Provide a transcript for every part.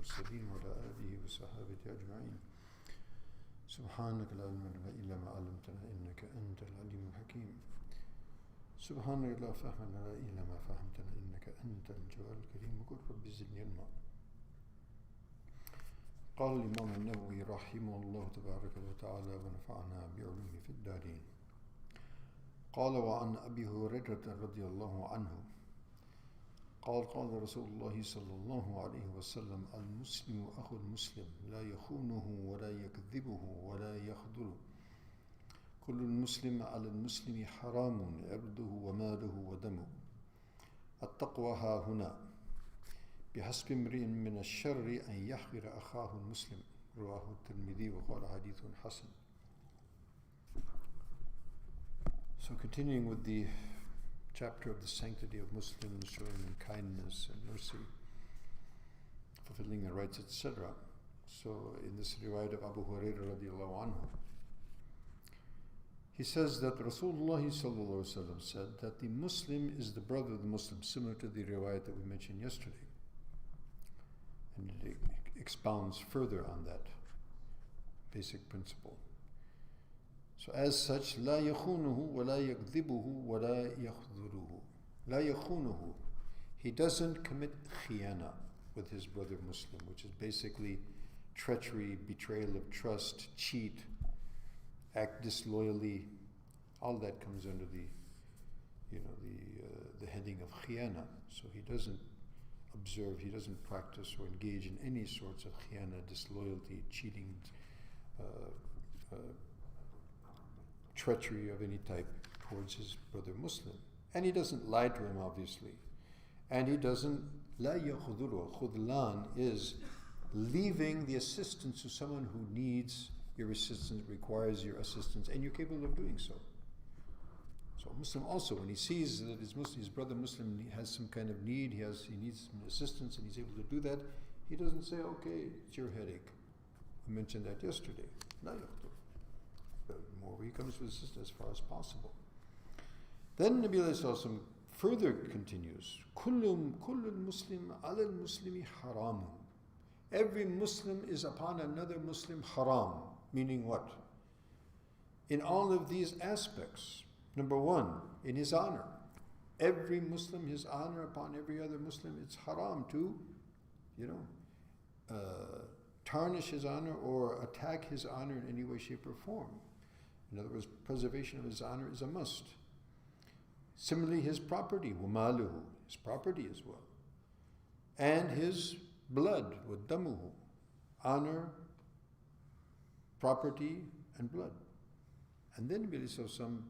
المرسلين وعلى آله وصحابه أجمعين. سبحانك لا علم لنا إلا ما علمتنا إنك أنت العليم الحكيم. سبحانك لا فهم لنا إلا ما فهمتنا إنك أنت الجواد الكريم. وقل رب زدني علما. قال الإمام النووي رحمه الله تبارك وتعالى ونفعنا بعلومه في الدارين. قال وعن أبي هريرة رضي الله عنه قال رسول الله صلى الله عليه وسلم المسلم أخو المسلم لا يخونه ولا يكذبه ولا يخذله. كل المسلم على المسلم حرام عرضه وماله ودمه. التقوى ها هنا بحسب امرئ من الشر أن يحقر أخاه المسلم. رواه الترمذي وقال حديث حسن. So continuing with the chapter of the sanctity of Muslims, showing them kindness and mercy, fulfilling their rights, etc. So in this riwayat of Abu Hurairah radiallahu anhu, he says that Rasulullah sallallahu alaihi wasallam said that the Muslim is the brother of the Muslim, similar to the riwayat that we mentioned yesterday. And it expounds further on that basic principle. So as such, لا يخونه ولا يكذبه ولا يخذله. لا يخونه. He doesn't commit khiyana with his brother Muslim, which is basically treachery, betrayal of trust, cheat, act disloyally. All that comes under the heading of khiyana. So he doesn't observe, he doesn't practice or engage in any sorts of khiyana, disloyalty, cheating, treachery of any type towards his brother Muslim. And he doesn't lie to him, obviously. And he doesn't, la yakhudulu. Khudlan is leaving the assistance to someone who needs your assistance, requires your assistance, and you're capable of doing so. So a Muslim also, when he sees that his brother Muslim has some kind of need, he needs some assistance, and he's able to do that, he doesn't say, okay, it's your headache. We mentioned that yesterday. La yakhudulu. The more he comes with assistance as far as possible. Then Nabi Alayhi Wasallam further continues, Kullum Muslim ala al-Muslimi haram. Every Muslim is upon another Muslim haram. Meaning what? In all of these aspects. Number one, in his honor. Every Muslim, his honor upon every other Muslim, it's haram to, tarnish his honor or attack his honor in any way, shape, or form. In other words, preservation of his honor is a must. Similarly, his property, وَمَالُهُ, his property as well. And his blood, وَدَّمُهُ, honor, property, and blood. And then some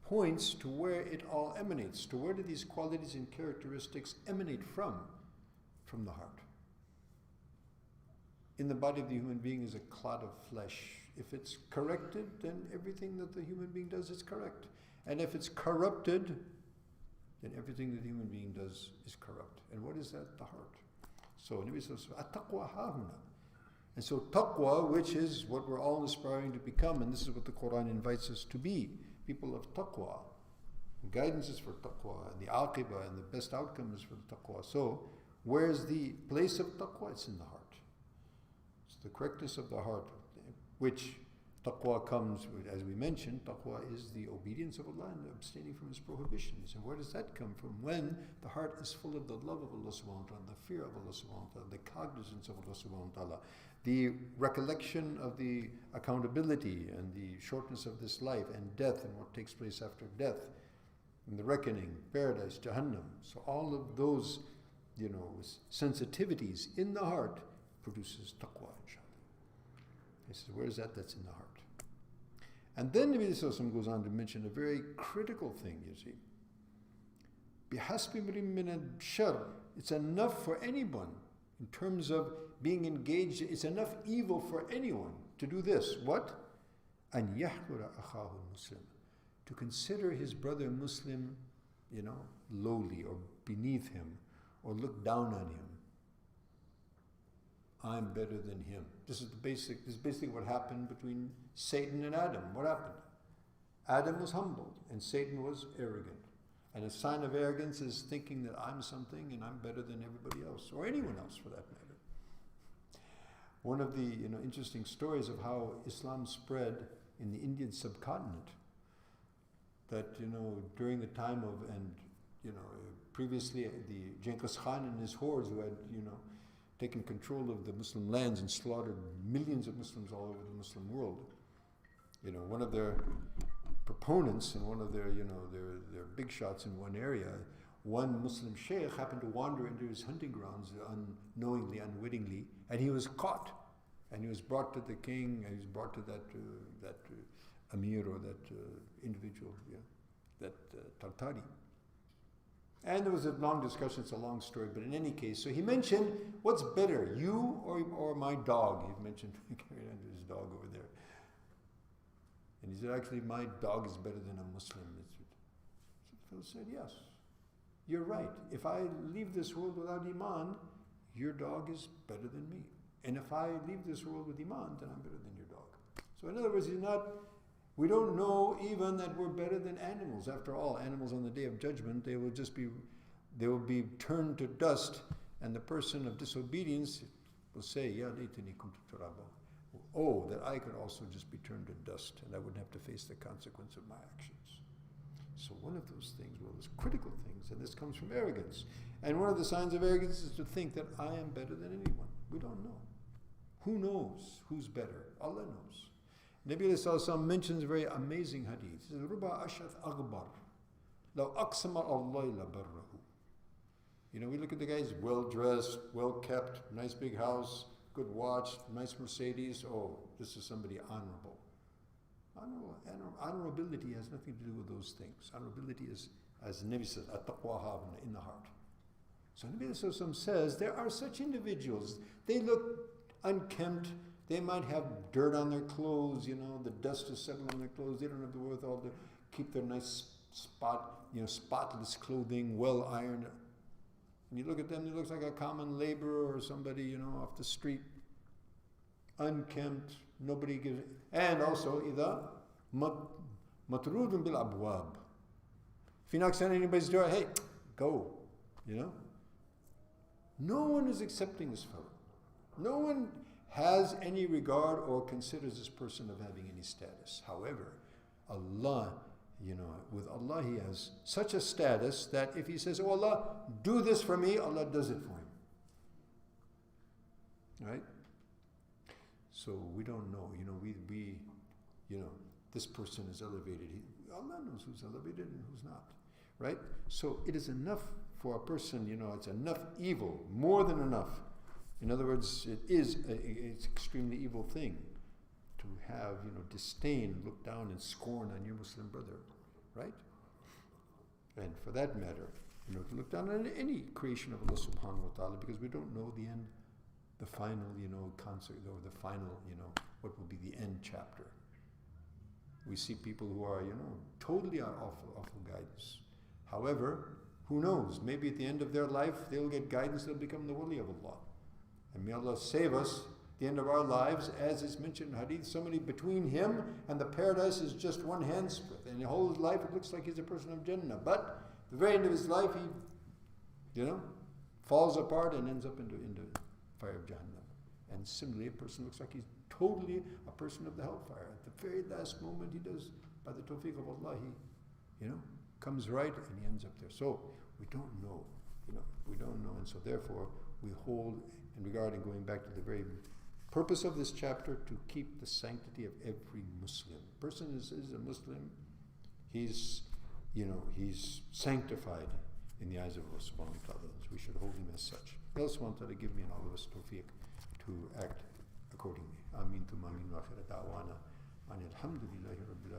points to where it all emanates, to where do these qualities and characteristics emanate from? From the heart. In the body of the human being is a clot of flesh. If it's corrected, then everything that the human being does is correct. And if it's corrupted, then everything that the human being does is corrupt. And what is that? The heart. So Nabi says, "At-taqwa hahuna." And so taqwa, which is what we're all aspiring to become, and this is what the Quran invites us to be, people of taqwa. Guidance is for taqwa, and the aqibah and the best outcome is for the taqwa. So where's the place of taqwa? It's in the heart. It's the correctness of the heart, which taqwa comes with, as we mentioned, taqwa is the obedience of Allah and abstaining from His prohibitions. And where does that come from? When the heart is full of the love of Allah subhanahu wa ta'ala, the fear of Allah subhanahu wa ta'ala, the cognizance of Allah subhanahu wa ta'ala, the recollection of the accountability and the shortness of this life and death and what takes place after death, and the reckoning, paradise, Jahannam. So all of those, sensitivities in the heart produces taqwa, inshallah. He says, where is that? That's in the heart. And then Nabi Sallallahu Alaihi Wasallam goes on to mention a very critical thing, you see. بِحَسْبِ مْرِمْ مِنَ الشَّرِّ. It's enough for anyone in terms of being engaged. It's enough evil for anyone to do this. What? أَنْ يَحْقُرَ أَخَاهُ الْمُسْلِمِ. To consider his brother Muslim, lowly or beneath him or look down on him. I'm better than him. This is basically what happened between Satan and Adam. What happened? Adam was humbled and Satan was arrogant. And a sign of arrogance is thinking that I'm something and I'm better than everybody else, or anyone else for that matter. one of the interesting stories of how Islam spread in the Indian subcontinent, that during the time of, and previously the Genghis Khan and his hordes, who had taken control of the Muslim lands and slaughtered millions of Muslims all over the Muslim world. One of their proponents and one of their their big shots in one area, one Muslim sheikh happened to wander into his hunting grounds unknowingly, unwittingly, and he was caught, and he was brought to the king, and he was brought to that Amir, or that individual, that Tartari. And there was a long discussion, it's a long story, but in any case, so he mentioned, what's better, you or my dog? He mentioned his dog over there. And he said, actually, my dog is better than a Muslim. So the fellow said, yes, you're right. If I leave this world without Iman, your dog is better than me. And if I leave this world with Iman, then I'm better than your dog. So in other words, we don't know even that we're better than animals. After all, animals on the Day of Judgment, they will be turned to dust, and the person of disobedience will say, Ya laytani kuntu turaba. Oh, that I could also just be turned to dust, and I wouldn't have to face the consequence of my actions. So one of those things, those critical things, and this comes from arrogance. And one of the signs of arrogance is to think that I am better than anyone. We don't know. Who knows who's better? Allah knows. Nabi ﷺ mentions a very amazing hadith. He says, Ruba ashath aghbar, law aqsama Allah la barrahu. We look at the guys, well-dressed, well-kept, nice big house, good watch, nice Mercedes. Oh, this is somebody honorable. Honorability has nothing to do with those things. Honorability is, as Nabi says, at-taqwa haahuna, in the heart. So Nabi ﷺ says, there are such individuals, they look unkempt, they might have dirt on their clothes, the dust is settling on their clothes, they don't have the wherewithal to keep their nice spotless clothing, well ironed. And you look at them, he looks like a common laborer or somebody, off the street, unkempt, nobody gives. And also, إِذَا مَطْرُودٌ بِالْأَبْوَابِ. If he knocks on anybody's door, hey, go, No one is accepting this fellow. No one has any regard or considers this person of having any status. However, Allah, with Allah he has such a status that if he says, oh Allah, do this for me, Allah does it for him. Right? So we don't know, this person is elevated. Allah knows who's elevated and who's not. Right? So it is enough for a person, it's enough evil, more than enough. In other words, it's an extremely evil thing to have, disdain, look down and scorn on your Muslim brother, right? And for that matter, to look down on any creation of Allah subhanahu wa ta'ala, because we don't know the end, the final, concert, or the final, what will be the end chapter. We see people who are, totally on awful guidance. However, who knows? Maybe at the end of their life, they'll get guidance, they'll become the wali of Allah. And may Allah save us at the end of our lives, as is mentioned in hadith, somebody between him and the paradise is just one hand's breadth. And the whole life it looks like he's a person of Jannah. But at the very end of his life, he, falls apart and ends up into fire of Jahannam. And similarly, a person looks like he's totally a person of the hellfire. At the very last moment he does, by the tawfiq of Allah, he, comes right and he ends up there. So we don't know, we don't know. And so therefore, we hold in regard, and going back to the very purpose of this chapter, to keep the sanctity of every Muslim. Person is a Muslim, he's sanctified in the eyes of Allah subhanahu wa ta'ala. We should hold him as such. May Allah subhanahu wa ta'ala give me and all of us tawfiq to act accordingly. Ameen thumma ameen wa akhira da'wana. Alhamdulillahi rabbil alamin.